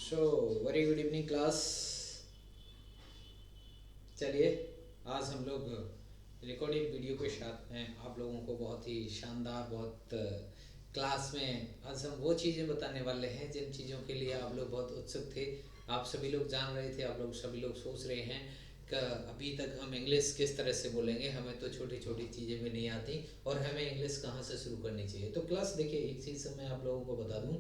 So very good evening class. चलिए आज हम लोग रिकॉर्डेड वीडियो के साथ में आप लोगों को बहुत ही शानदार बहुत क्लास में आज हम वो चीज़ें बताने वाले हैं जिन चीज़ों के लिए आप लोग बहुत उत्सुक थे। आप सभी लोग जान रहे थे, आप लोग सभी लोग सोच रहे हैं कि अभी तक हम इंग्लिश किस तरह से बोलेंगे, हमें तो छोटी छोटी चीज़ें भी नहीं आती और हमें इंग्लिश कहाँ से शुरू करनी चाहिए। तो क्लास देखिए, एक चीज़ मैं आप लोगों को बता दूँ,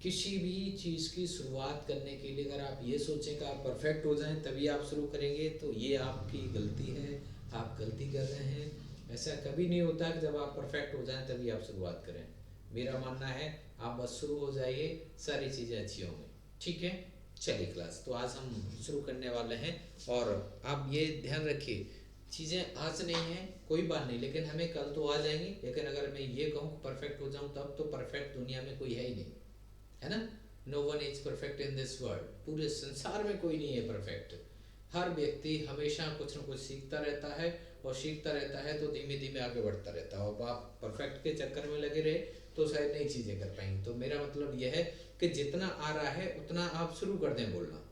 किसी भी चीज़ की शुरुआत करने के लिए अगर आप ये सोचें कि आप परफेक्ट हो जाएं तभी आप शुरू करेंगे तो ये आपकी गलती है, आप गलती कर रहे हैं। ऐसा कभी नहीं होता कि जब आप परफेक्ट हो जाएं तभी आप शुरुआत करें। मेरा मानना है आप बस शुरू हो जाइए, सारी चीज़ें अच्छी होंगी। ठीक है, चलिए क्लास, तो आज हम शुरू करने वाले हैं और आप ये ध्यान रखिए, चीज़ें आज नहीं हैं कोई बात नहीं, लेकिन हमें कल तो आ जाएंगी। लेकिन अगर मैं ये कहूँ परफेक्ट हो जाऊँ तब तो परफेक्ट दुनिया में कोई है ही नहीं, है ना। No one is perfect in this world, पूरे संसार में कोई नहीं है परफेक्ट। हर व्यक्ति हमेशा कुछ ना कुछ सीखता रहता है और सीखता रहता है तो धीमे धीमे आगे बढ़ता रहता है। अब आप परफेक्ट के चक्कर में लगे रहे तो शायद नई चीज़ें कर पाएंगे। तो मेरा मतलब यह है कि जितना आ रहा है उतना आप शुरू कर दें बोलना।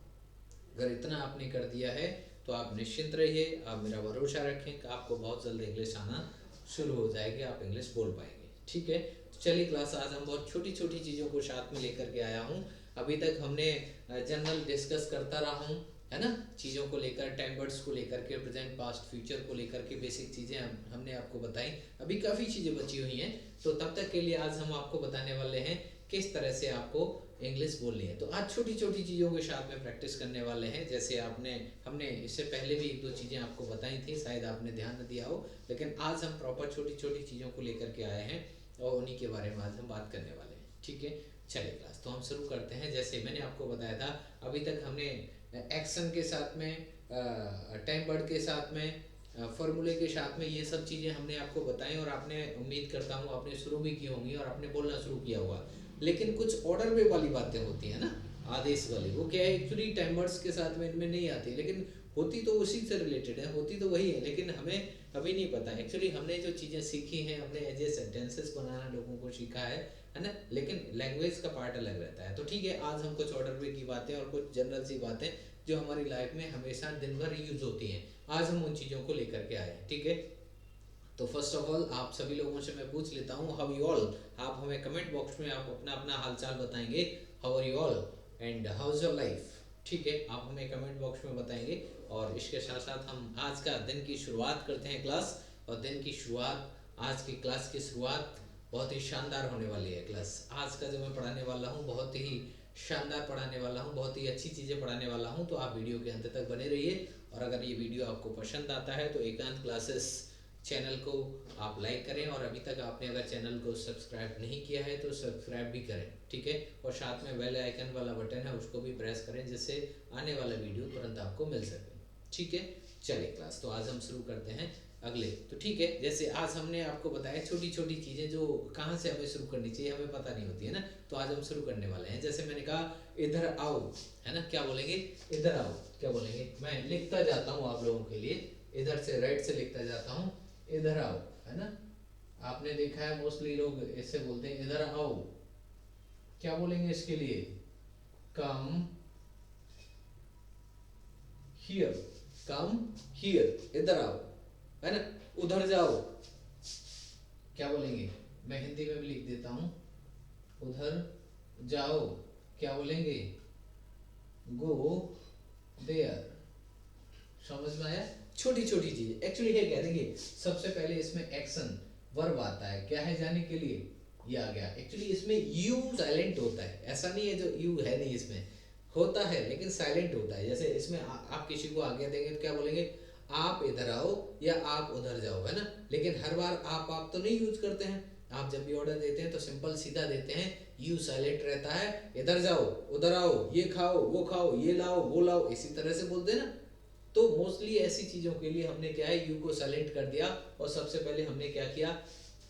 अगर इतना आपने कर दिया है तो आप निश्चिंत रहिए, आप मेरा भरोसा रखें कि आपको बहुत जल्द इंग्लिश आना शुरू हो जाएगी, आप इंग्लिश बोल पाएंगे। ठीक है, तो चलिए क्लास, आज हम बहुत छोटी छोटी चीज़ों को साथ में लेकर के आया हूँ। अभी तक हमने जनरल डिस्कस करता रहा हूँ, है ना, चीज़ों को लेकर, टाइम वर्ड्स को लेकर के, प्रेजेंट पास्ट फ्यूचर को लेकर के बेसिक चीज़ें हमने आपको बताई। अभी काफ़ी चीज़ें बची हुई हैं, तो तब तक के लिए आज हम आपको बताने वाले हैं किस तरह से आपको इंग्लिश बोलनी है। तो आज छोटी छोटी चीज़ों के साथ में प्रैक्टिस करने वाले हैं। जैसे हमने इससे पहले भी एक दो चीज़ें आपको बताई थी, शायद आपने ध्यान न दिया हो, लेकिन आज हम प्रॉपर छोटी छोटी चीज़ों को लेकर के आए हैं और उन्हीं के बारे में आज हम बात करने वाले हैं। ठीक है, चलिए क्लास, तो हम शुरू करते हैं। जैसे मैंने आपको बताया था, अभी तक हमने एक्शन के साथ में, टाइम वर्ड के साथ में, फॉर्मूले के साथ में, ये सब चीज़ें हमने आपको बताई और आपने, उम्मीद करता हूँ आपने शुरू भी की होंगी और आपने बोलना शुरू किया होगा। लेकिन कुछ ऑर्डर वे वाली बातें होती हैं ना, आदेश वाली, वो क्या है, एक्चुअली टाइम वर्ड्स के साथ में इनमें नहीं आती, लेकिन होती तो उसी से रिलेटेड है, होती तो वही है, लेकिन हमें अभी नहीं पता। एक्चुअली हमने जो चीज़ें सीखी हैं, हमने एज ए सेंटेंसेस बनाना लोगों को सीखा है ना, लेकिन लैंग्वेज का पार्ट अलग रहता है। तो ठीक है, आज हम कुछ ऑर्डर वे की बातें और कुछ जनरल सी बातें जो हमारी लाइफ में हमेशा दिन भर यूज होती हैं, आज हम उन चीज़ों को लेकर के आए हैं। ठीक है, तो फर्स्ट ऑफ ऑल आप सभी लोगों से मैं पूछ लेता हूँ, हाउ यू ऑल। आप हमें कमेंट बॉक्स में आप अपना अपना हालचाल बताएंगे, how are you all and how is your life. ठीक है, आप हमें कमेंट बॉक्स में बताएंगे। और इसके साथ साथ हम आज का दिन की शुरुआत करते हैं क्लास, और दिन की शुरुआत, आज की क्लास की शुरुआत बहुत ही शानदार होने वाली है। क्लास आज का जो मैं पढ़ाने वाला हूँ बहुत ही शानदार पढ़ाने वाला हूँ, बहुत ही अच्छी चीज़ें पढ़ाने वाला हूँ। तो आप वीडियो के अंत तक बने रहिए, और अगर ये वीडियो आपको पसंद आता है तो एकांत क्लासेस चैनल को आप लाइक करें, और अभी तक आपने अगर चैनल को सब्सक्राइब नहीं किया है तो सब्सक्राइब भी करें। ठीक है, और साथ में बेल आइकन वाला बटन है उसको भी प्रेस करें, जिससे आने वाला वीडियो तुरंत आपको मिल सके। ठीक है, चलिए क्लास, तो आज हम शुरू करते हैं अगले। तो ठीक है, जैसे आज हमने आपको बताया छोटी छोटी चीज़ें जो कहाँ से हमें शुरू करनी चाहिए हमें पता नहीं होती है ना, तो आज हम शुरू करने वाले हैं। जैसे मैंने कहा इधर आओ, है ना, क्या बोलेंगे, इधर आओ, क्या बोलेंगे, मैं लिखता जाता हूँ आप लोगों के लिए, इधर से राइट से लिखता जाता हूँ, इधर आओ, है ना। आपने देखा है मोस्टली लोग ऐसे बोलते हैं, इधर आओ। क्या बोलेंगे इसके लिए, कम हियर, कम हियर, इधर आओ, है ना। उधर जाओ, क्या बोलेंगे, मैं हिंदी में भी लिख देता हूँ, उधर जाओ, क्या बोलेंगे, गो देयर। समझ में आया, छोटी छोटी चीज एक्चुअली है। क्या देखिए, सबसे पहले इसमें एक्शन वर्ब आता है, क्या है, जाने के लिए, ये आ गया। एक्चुअली इसमें यू साइलेंट होता है, ऐसा नहीं है जो यू है नहीं, इसमें होता है लेकिन साइलेंट होता है। जैसे इसमें आप किसी को आगे देंगे तो क्या बोलेंगे, आप इधर आओ या आप उधर जाओ, है ना। लेकिन हर बार आप तो नहीं यूज करते हैं, आप जब भी ऑर्डर देते हैं तो सिंपल सीधा देते हैं, यू साइलेंट रहता है, इधर जाओ उधर आओ, ये खाओ वो खाओ, ये लाओ वो लाओ, इसी तरह से बोलते हैं ना। तो मोस्टली ऐसी चीज़ों के लिए हमने क्या है, यू को सेलेक्ट कर दिया, और सबसे पहले हमने क्या किया,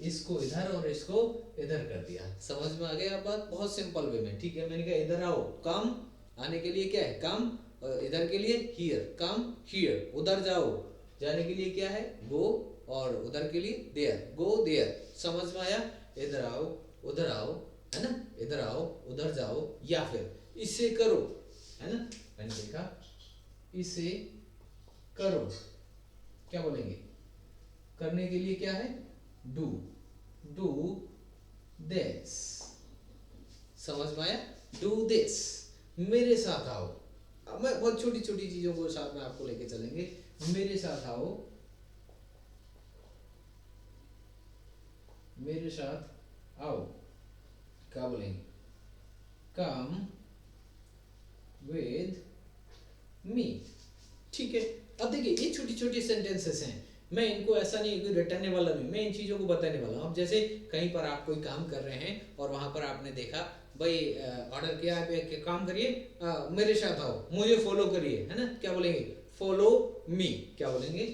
इसको इधर और इसको इधर कर दिया। समझ में आ गया बात, बहुत सिंपल वे में। ठीक है, मैंने कहा इधर आओ, कम, आने के लिए क्या है, कम, इधर के लिए हियर, कम हियर, उधर जाओ, जाने के लिए क्या है, गो, और उधर के लिए देयर, गो देयर। समझ में आया, इधर आओ उधर आओ, है ना, इधर आओ उधर जाओ, या फिर इसे करो, है ना, मैंने देखा इसे करो, क्या बोलेंगे, करने के लिए क्या है, डू, डू दिस, समझ में आया, डू दिस, मेरे साथ आओ। अब मैं बहुत छोटी छोटी चीजों को साथ में आपको लेके चलेंगे, मेरे साथ आओ, मेरे साथ आओ, क्या बोलेंगे, कम विद मी, ठीक है। अब देखिए ये छोटी छोटी सेंटेंसेस हैं, मैं इनको ऐसा नहीं कोई रटने वाला नहीं, मैं इन चीज़ों को बताने वाला हूँ। अब जैसे कहीं पर आप कोई काम कर रहे हैं और वहाँ पर आपने देखा भाई ऑर्डर किया है कि काम करिए, मेरे साथ आओ, मुझे फॉलो करिए, है ना, क्या बोलेंगे, फॉलो मी, क्या बोलेंगे,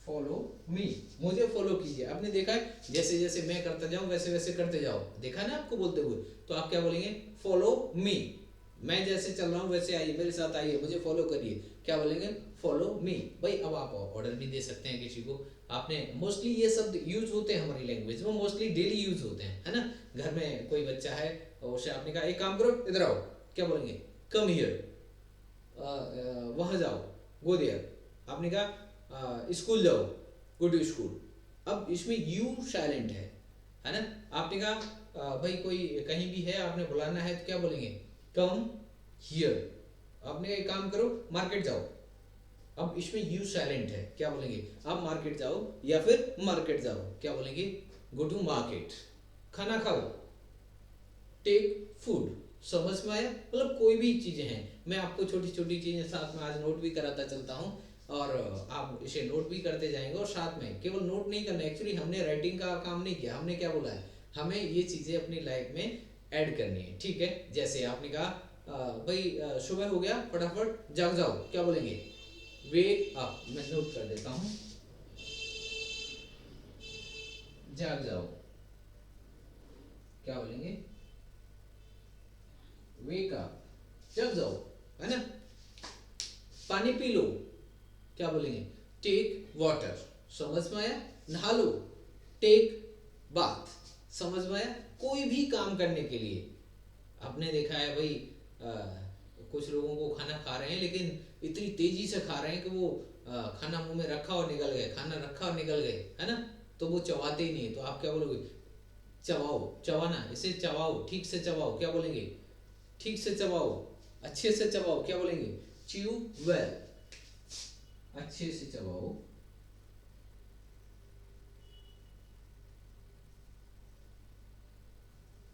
फॉलो मी, मुझे फॉलो कीजिए। आपने देखा है जैसे जैसे मैं करता जाऊं वैसे वैसे करते जाओ, देखा ना आपको बोलते हुए, तो आप क्या बोलेंगे, फॉलो मी, मैं जैसे चल रहा हूं वैसे आइए, मेरे साथ आइए, मुझे फॉलो करिए, क्या बोलेंगे, फॉलो मी। भाई अब आप ऑर्डर भी दे सकते हैं किसी को, आपने मोस्टली ये शब्द यूज होते हैं हमारी लैंग्वेज में, मोस्टली डेली यूज होते हैं, है ना। घर में कोई बच्चा है और उसे आपने कहा एक काम करो इधर आओ, क्या बोलेंगे, कम हियर, वहां जाओ, गो देयर, आपने कहा स्कूल जाओ, गो टू स्कूल। अब इसमें यू साइलेंट है ना। आपने कहा भाई कोई कहीं भी है, आपने बुलाना है तो क्या बोलेंगे, कम हियर। आपने कहा एक काम करो मार्केट जाओ, अब इसमें यू साइलेंट है, क्या बोलेंगे, आप मार्केट जाओ या फिर मार्केट जाओ, क्या बोलेंगे, गो टू मार्केट। खाना खाओ, टेक फूड, समझ में आया। मतलब कोई भी चीजें हैं, मैं आपको छोटी छोटी चीजें साथ में आज नोट भी कराता चलता हूँ, और आप इसे नोट भी करते जाएंगे, और साथ में केवल नोट नहीं करना, एक्चुअली हमने राइटिंग का काम नहीं किया, हमने क्या बोला है, हमें ये चीजें अपनी लाइफ में ऐड करनी है, ठीक है। जैसे आपने कहा भाई सुबह हो गया, फटाफट जाग जाओ, क्या बोलेंगे, वेक अप। मैं नोट कर देता हूँ, जाग जाओ, क्या बोलेंगे, वेक अप, जग जाओ, है ना। पानी पी लो, क्या बोलेंगे, टेक वाटर, समझ में आया। नहा लो, टेक बाथ, समझ में आया। कोई भी काम करने के लिए आपने देखा है भाई कुछ लोगों को खाना खा रहे हैं लेकिन इतनी तेजी से खा रहे हैं कि वो खाना मुंह में रखा और निकल गए, खाना रखा और निकल गए, है ना, तो वो चबाते ही नहीं है। तो आप क्या बोलोगे, चबाओ, चबाना, इसे चबाओ, ठीक से चबाओ, क्या बोलेंगे, ठीक से चबाओ, अच्छे से चबाओ, क्या बोलेंगे, च्यू वेल, अच्छे से चबाओ,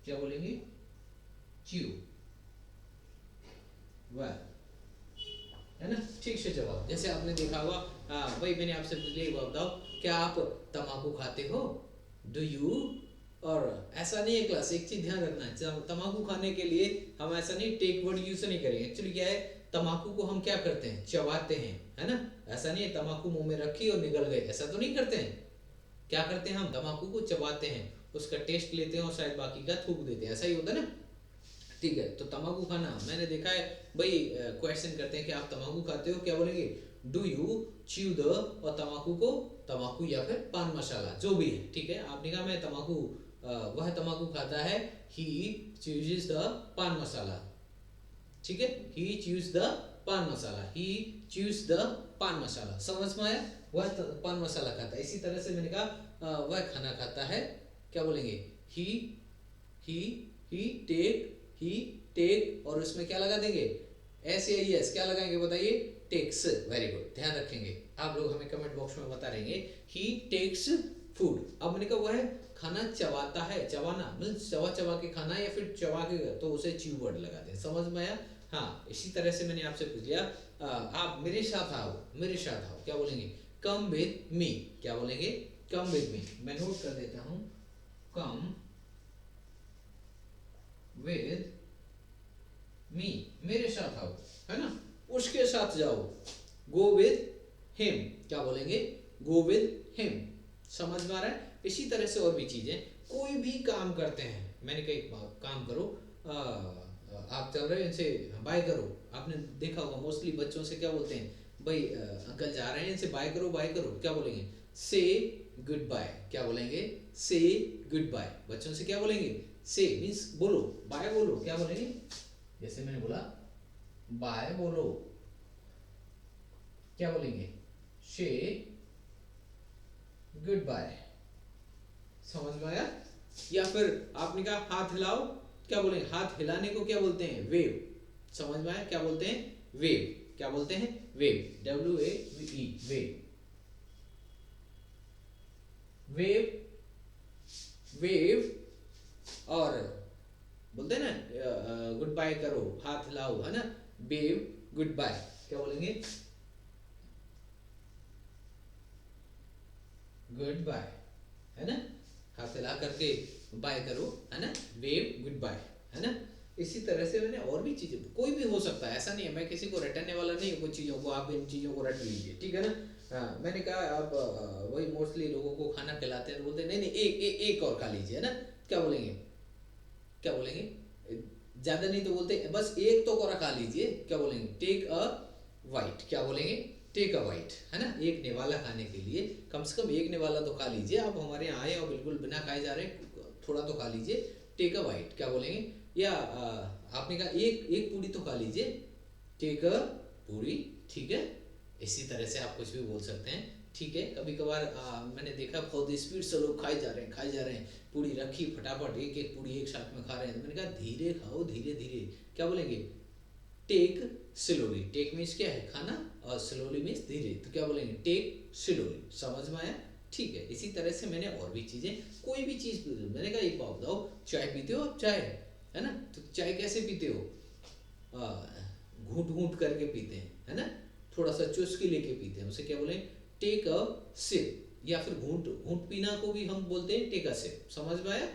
क्या बोलेंगे, च्यू वेल, है ना, ठीक से चबाओ। जैसे आपने देखा होगा भाई मैंने आपसे पूछ लिया, एक बात बताओ, क्या आप तम्बाकू खाते हो, डू यू। और ऐसा नहीं है क्लास, एक चीज ध्यान रखना है, तम्बाकू खाने के लिए हम ऐसा नहीं टेक वर्ड यूज नहीं करेंगे। एक्चुअली क्या है, तम्बाकू को हम क्या करते हैं, चबाते हैं, है ना। ऐसा नहीं है तम्बाकू मुंह में रखी और निकल गए, ऐसा तो नहीं करते हैं। क्या करते हैं, हम तम्बाकू को चबाते हैं, उसका टेस्ट लेते हैं और शायद बाकी का थूक देते हैं, ऐसा ही होता है ना। ठीक है, तो तम्बाकू खाना मैंने देखा है भाई, क्वेश्चन करते हैं कि आप तम्बाकू खाते हो, क्या बोलेंगे, डू यू च्यू द, और तम्बाकू को तम्बाकू या फिर पान मसाला जो भी है, ठीक है। आपने कहा मैं तम्बाकू, वह तम्बाकू खाता है, ही चूजेस द पान मसाला, ठीक है, ही choose the pan masala, he choose the pan मसाला, समझ में आया। वह पान मसाला खाता है। इसी तरह से मैंने कहा वह खाना खाता है, क्या बोलेंगे, ही ही ही टेक, और उसमें क्या लगा देंगे, एस या एस, क्या लगाएंगे बताइए, टेक्स। वेरी गुड, ध्यान रखेंगे आप लोग, हमें कमेंट बॉक्स में बता रहेंगे, ही टेक्स फूड। अब मैंने कहा वह खाना चबाता है, चबाना मतलब चबा चबा के खाना, या फिर चबा के, तो उसे च्यू वर्ड लगा दें, समझ में आया। हाँ, इसी तरह से मैंने आपसे पूछ लिया आप मेरे साथ आओ, मेरे साथ आओ, क्या बोलेंगे, कम विद मी, क्या बोलेंगे, कम विद मी। मैं नोट कर देता हूं, कम विद मी, मेरे साथ आओ, है ना, उसके साथ जाओ, गो विद हिम, क्या बोलेंगे, गो विद हिम, समझ में आ रहा है। इसी तरह से और भी चीजें, कोई भी काम करते हैं, मैंने कहा एक काम करो, आप चल रहे हो इनसे बाय करो। आपने देखा होगा मोस्टली बच्चों से क्या बोलते हैं, भाई अंकल जा रहे हैं इनसे बाय करो, बाय करो, क्या बोलेंगे, से गुड बाय, क्या बोलेंगे? से गुड बाय। बच्चों से क्या बोलेंगे? से मीन्स बोलो, बाय बोलो, क्या बोलेंगे? जैसे मैंने बोला बाय बोलो, क्या बोलेंगे? से गुड बाय। समझ में आया? या फिर आपने कहा हाथ हिलाओ, क्या बोलेंगे? हाथ हिलाने को क्या बोलते हैं? वेव। समझ में आया? क्या बोलते हैं? वेव। क्या बोलते हैं? Wave, WAVE, wave. Wave, wave, और बोलते हैं ना गुड बाय करो, हाथ हिलाओ, है ना? वेव गुड बाय, क्या बोलेंगे? गुड बाय, है ना? हाथ हिला करके बाय करो, है ना? वेव गुड बाय, है ना? इसी तरह से मैंने और भी चीजें, कोई भी हो सकता है, ऐसा नहीं है, मैं किसी को रटने वाला नहीं हूँ। कुछ चीजों को आप इन चीजों को रट लीजिए, ठीक है ना? हाँ, मैंने कहा आप वही मोस्टली लोगों को खाना खिलाते हैं तो बोलते हैं नहीं नहीं एक और खा लीजिए, है ना? क्या बोलेंगे? क्या बोलेंगे? ज्यादा नहीं तो बोलते बस एक तो कोरा खा लीजिए, क्या बोलेंगे? टेक अ वाइट, क्या बोलेंगे? टेक अ वाइट, है ना? एक निवाला खाने के लिए कम से कम एक निवाला तो खा लीजिए। आप हमारे यहाँ आए और बिल्कुल बिना खाए जा रहे हैं, थोड़ा तो खा लीजिए। टेक अ वाइट, क्या बोलेंगे? या आपने कहा एक एक पूरी तो खा लीजिए, टेक अ पूरी, ठीक है? इसी तरह से आप कुछ भी बोल सकते हैं, ठीक है? कभी कभार मैंने देखा बहुत स्पीड से लोग खाए जा रहे हैं, खाए जा रहे हैं, पूरी रखी फटाफट, एक एक पूरी एक साथ में खा रहे हैं, तो मैंने कहा धीरे खाओ, धीरे धीरे, क्या बोलेंगे? Take slowly. टेक मीन्स क्या है? खाना, और स्लोली मीन्स धीरे, तो क्या बोलेंगे? Take slowly. समझ में आया? ठीक है। इसी तरह से मैंने और भी चीजें, कोई भी चीज, मैंने कहा एक बात बताओ, चाय पीते हो आप? चाय, है ना? तो चाय कैसे पीते हो? घूट घूट करके पीते हैं, है ना? थोड़ा सा चुस्की लेके पीते हैं, उसे क्या बोले? Take a sip. या फिर घूट घूट पीना को भी हम बोलते हैं टेक अ सिप। समझ में आया?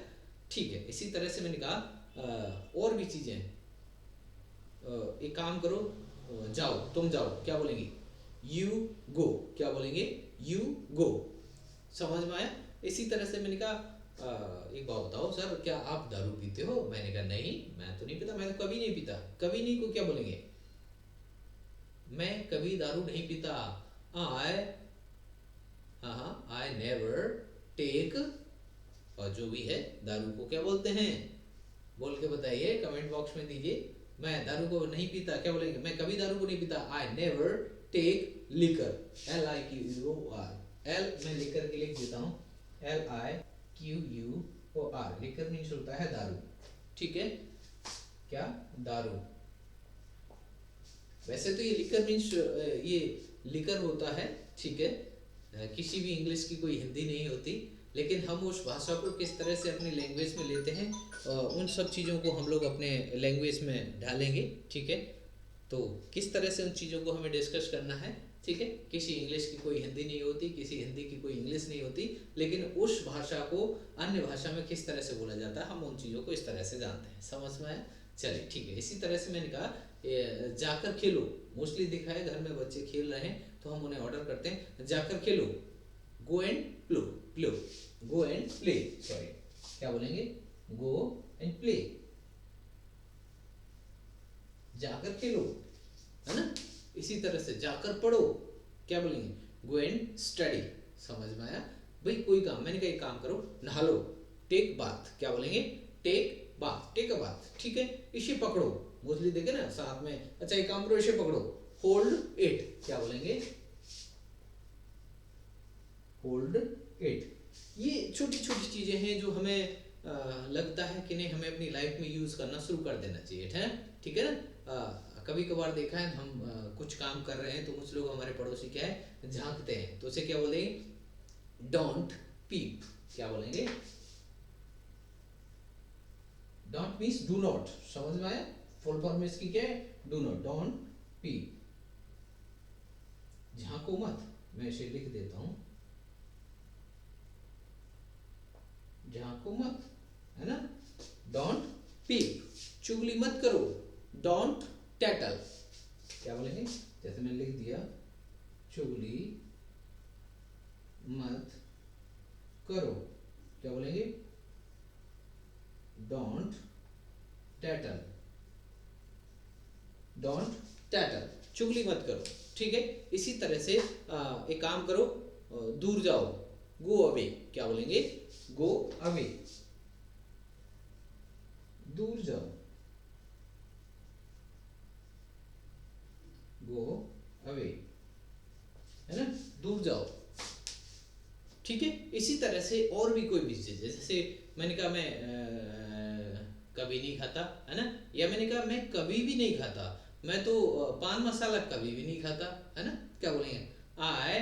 ठीक है। इसी तरह से मैंने कहा और भी चीजें, एक काम करो, जाओ, तुम जाओ, क्या बोलेंगे? यू गो, क्या बोलेंगे? You go. समझ में आया? इसी तरह से मैंने कहा एक बात बताओ सर, क्या आप दारू पीते हो? मैंने कहा नहीं, मैं तो नहीं पीता, मैं तो कभी नहीं पीता। कभी नहीं को क्या बोलेंगे? मैं कभी दारू नहीं पीता। आई, हाँ हाँ, आई नेवर टेक, और जो भी है दारू को क्या बोलते हैं? बोल के बताइए, कमेंट बॉक्स में दीजिए। मैं दारू को नहीं पीता, क्या बोलेंगे? मैं कभी दारू को नहीं पीता। I never take liquor, LIQUR। L मैं लिकर के लिख देता हूँ, LIQUR। लिकर मीन्स होता है दारू, ठीक है? क्या? दारू। वैसे तो ये लिकर मीन्स ये लिकर होता है, ठीक है? किसी भी इंग्लिश की कोई हिंदी नहीं होती, लेकिन हम उस भाषा को किस तरह से अपनी लैंग्वेज में लेते हैं, उन सब चीज़ों को हम लोग अपने लैंग्वेज में ढालेंगे, ठीक है? तो किस तरह से उन चीज़ों को हमें डिस्कस करना है, ठीक है? किसी इंग्लिश की कोई हिंदी नहीं होती, किसी हिंदी की कोई इंग्लिश नहीं होती, लेकिन उस भाषा को अन्य भाषा में किस तरह से बोला जाता है, हम उन चीज़ों को इस तरह से जानते हैं। समझ में आया? चलिए ठीक है। इसी तरह से मैंने कहा जाकर खेलो। मोस्टली दिखा है घर में बच्चे खेल रहे हैं, तो हम उन्हें ऑर्डर करते हैं जाकर खेलो, go and plow, plow, go and play, sorry, क्या बोलेंगे? गो एंड प्ले, जाकर खेलो, है ना? इसी तरह से जाकर पढ़ो, क्या बोलेंगे? Go and study. समझ में आया? भाई कोई काम, मैंने कहा एक काम करो, नहा लो, टेक बाथ, क्या बोलेंगे? Take bath, take a bath, ठीक है? इसे पकड़ो, मोस्टली देखे ना साथ में, अच्छा एक काम करो, इसे पकड़ो, होल्ड इट, क्या बोलेंगे? Hold it. ये छोटी छोटी चीजें हैं जो हमें लगता है कि नहीं, हमें अपनी लाइफ में यूज करना शुरू कर देना चाहिए, है? ठीक है ना? कभी कभार देखा है हम कुछ काम कर रहे हैं तो कुछ लोग हमारे पड़ोसी क्या है, झांकते हैं, तो उसे क्या बोलेंगे? डोंट पीप, क्या बोलेंगे? Don't means do not. समझ में आया? फुल फॉर्म इसकी क्या है? डू नॉट, डोंट पीप। झांको मत, मैं इसे लिख देता हूं, झांको मत, है ना? डोंट पीप, चुगली मत करो, डोंट टैटल, क्या बोलेंगे? जैसे मैंने लिख दिया, चुगली मत करो, क्या बोलेंगे? डोंट टैटल, डोंट टैटल, चुगली मत करो, ठीक है? इसी तरह से एक काम करो, दूर जाओ, गो अवे, क्या बोलेंगे, गो अवे, दूर जाओ, गो अवे, है ना, दूर जाओ। ठीक है, इसी तरह से और भी कोई भी चीज़, जैसे मैंने कहा मैं कभी नहीं खाता, है ना, या मैंने कहा मैं कभी भी नहीं खाता, मैं तो पान मसाला कभी भी नहीं खाता, है ना, क्या बोलेंगे, I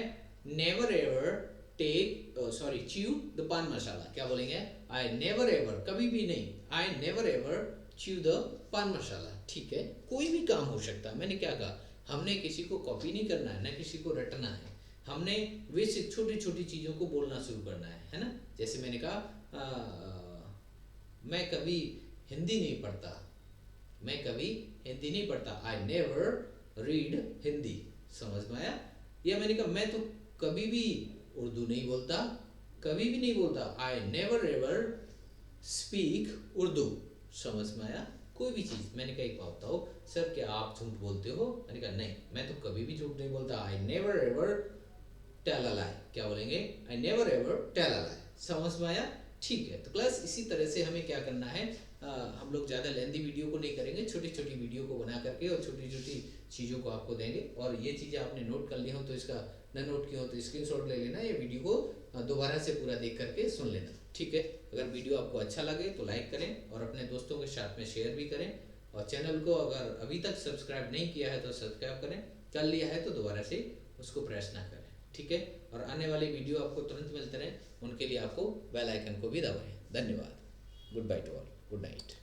never ever take sorry chew the pan masala, क्या बोलेंगे, आई नेवर एवर, कभी भी नहीं, आई never ever chew the pan मसाला। ठीक है, कोई भी काम हो सकता है, मैंने क्या कहा, हमने किसी को कॉपी नहीं करना है, ना किसी को रटना है, हमने बेसिक छोटी छोटी चीज़ों को बोलना शुरू करना है ना। जैसे मैंने कहा मैं कभी हिंदी नहीं पढ़ता, मैं कभी हिंदी नहीं पढ़ता, आई नेवर रीड हिंदी, समझ में आया। या मैंने कहा मैं तो कभी भी उर्दू नहीं बोलता, कभी भी नहीं बोलता, I never ever speak Urdu, समझ में आया। कोई भी चीज़, मैंने कहा एक बात बताओ सर क्या आप झूठ बोलते हो, मैंने कहा नहीं मैं तो कभी भी झूठ नहीं बोलता, I never ever tell a lie, क्या बोलेंगे, I never ever tell a lie, समझ में आया। ठीक है, तो क्लास इसी तरह से हमें क्या करना है, हम लोग ज़्यादा लेंदी वीडियो को नहीं करेंगे, छोटी छोटी वीडियो को बना करके और छोटी छोटी चीज़ों को आपको देंगे। और ये चीज़ें आपने नोट कर ली हो तो इसका, न नोट किया हो तो स्क्रीनशॉट ले लेना, ये वीडियो को दोबारा से पूरा देख करके सुन लेना। ठीक है, अगर वीडियो आपको अच्छा लगे तो लाइक करें और अपने दोस्तों के साथ में शेयर भी करें, और चैनल को अगर अभी तक सब्सक्राइब नहीं किया है तो सब्सक्राइब करें, कर लिया है तो दोबारा से उसको प्रेस ना करें। ठीक है, और आने वाली वीडियो आपको तुरंत मिलते रहें, उनके लिए आपको बेल आइकन को भी दबाएं। धन्यवाद, good by two all, good night.